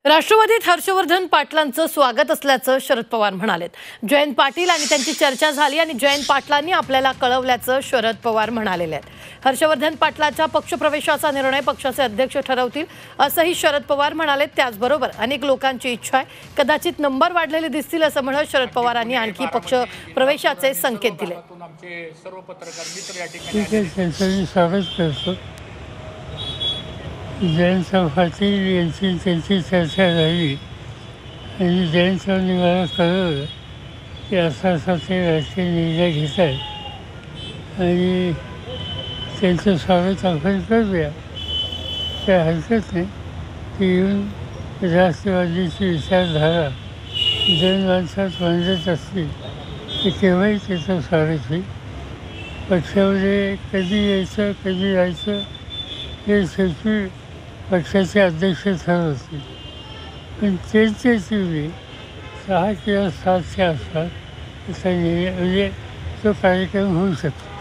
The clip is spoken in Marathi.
राष्ट्रवादीत हर्षवर्धन पाटलांचं स्वागत असल्याचं शरद पवार म्हणालेत। जयंत पाटील आणि त्यांची चर्चा झाली आणि जयंत पाटलांनी आपल्याला कळवल्याचं शरद पवार म्हणालेले आहेत। हर्षवर्धन पाटलांच्या पक्षप्रवेशाचा निर्णय पक्षाचे अध्यक्ष ठरवतील असंही शरद पवार म्हणाले। त्याचबरोबर अनेक लोकांची इच्छा आहे, कदाचित नंबर वाढलेले दिसतील असं म्हणत शरद पवारांनी आणखी पक्षप्रवेशाचे संकेत दिले। जयंत पाटील यांची त्यांची चर्चा झाली आणि जयंत साहेबांनी मला कळवलं की असा ते राजकीय निर्णय घेत आहेत आणि त्यांचं स्वागत आपण करूया, काय हरकत नाही। की येऊन राष्ट्रवादीची विचारधारा जन माणसात मांडत असतील तर केव्हाही त्याचं स्वागत होईल। पक्षामध्ये कधी यायचं कधी जायचं हे शेवटी पक्षाचे अध्यक्ष ठरवतील, पण त्यांच्याच वेळी 6 किंवा 7च्या आसपास असा निर्णय म्हणजे तो कार्यक्रम होऊ शकतो।